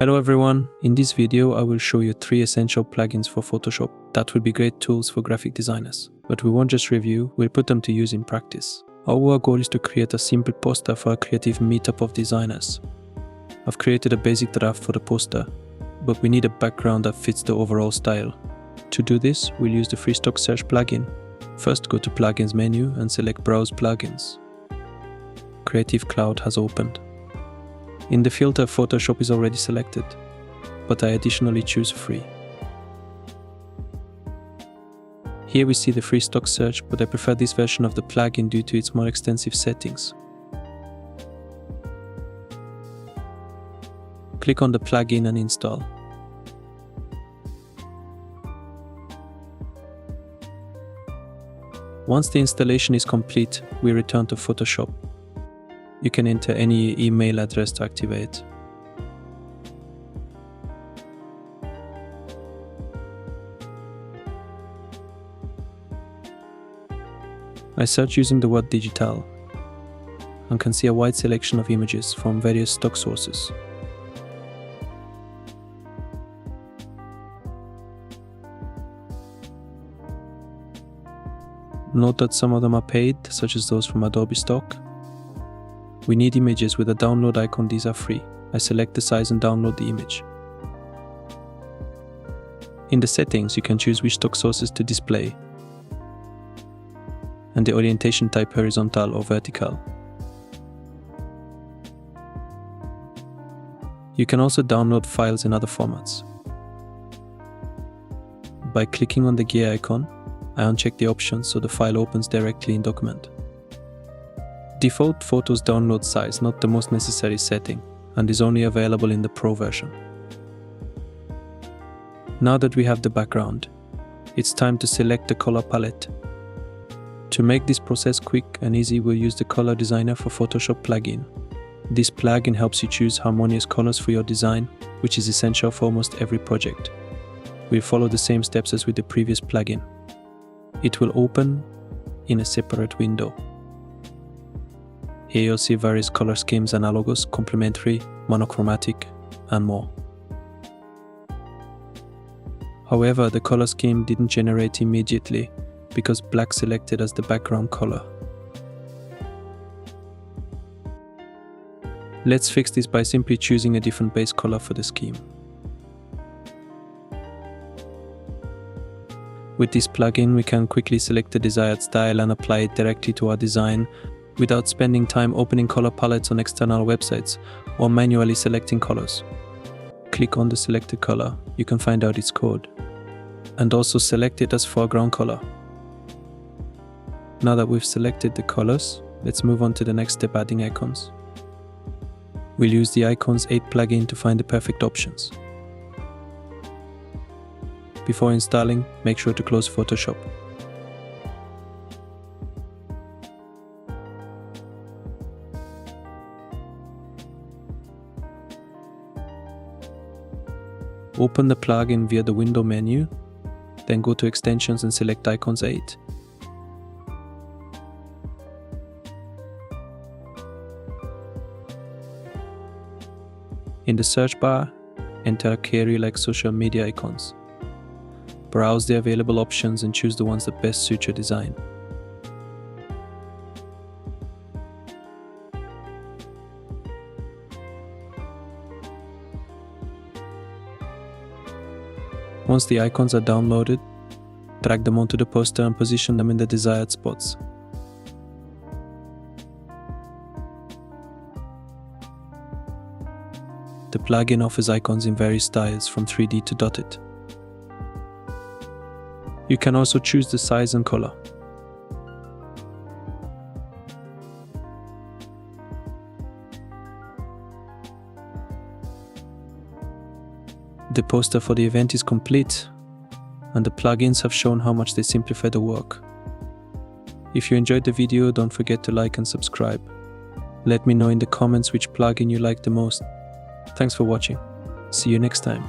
Hello everyone, in this video I will show you 3 essential plugins for Photoshop that will be great tools for graphic designers. But we won't just review, we'll put them to use in practice. Our goal is to create a simple poster for a creative meetup of designers. I've created a basic draft for the poster, but we need a background that fits the overall style. To do this, we'll use the free stock search plugin. First, go to Plugins menu and select Browse Plugins. Creative Cloud has opened. In the filter, Photoshop is already selected, but I additionally choose free. Here we see the free stock search, but I prefer this version of the plugin due to its more extensive settings. Click on the plugin and install. Once the installation is complete, we return to Photoshop. You can enter any email address to activate. I search using the word digital and can see a wide selection of images from various stock sources. Note that some of them are paid, such as those from Adobe Stock. We need images with a download icon. These are free. I select the size and download the image. In the settings, you can choose which stock sources to display and the orientation type, horizontal or vertical. You can also download files in other formats. By clicking on the gear icon, I uncheck the options so the file opens directly in Document. Default photos download size, not the most necessary setting, and is only available in the Pro version. Now that we have the background, it's time to select the color palette. To make this process quick and easy, we'll use the Color Designer for Photoshop plugin. This plugin helps you choose harmonious colors for your design, which is essential for almost every project. We'll follow the same steps as with the previous plugin. It will open in a separate window. Here you'll see various color schemes: analogous, complementary, monochromatic, and more. However, the color scheme didn't generate immediately because black selected as the background color. Let's fix this by simply choosing a different base color for the scheme. With this plugin, we can quickly select the desired style and apply it directly to our design without spending time opening color palettes on external websites or manually selecting colors. Click on the selected color, you can find out its code, and also select it as foreground color. Now that we've selected the colors, let's move on to the next step, adding icons. We'll use the Icons 8 plugin to find the perfect options. Before installing, make sure to close Photoshop. Open the plugin via the window menu, then go to Extensions and select Icons 8. In the search bar, enter a query like social media icons. Browse the available options and choose the ones that best suit your design. Once the icons are downloaded, drag them onto the poster and position them in the desired spots. The plugin offers icons in various styles, from 3D to dotted. You can also choose the size and color. The poster for the event is complete, and the plugins have shown how much they simplify the work. If you enjoyed the video, don't forget to like and subscribe. Let me know in the comments which plugin you like the most. Thanks for watching. See you next time.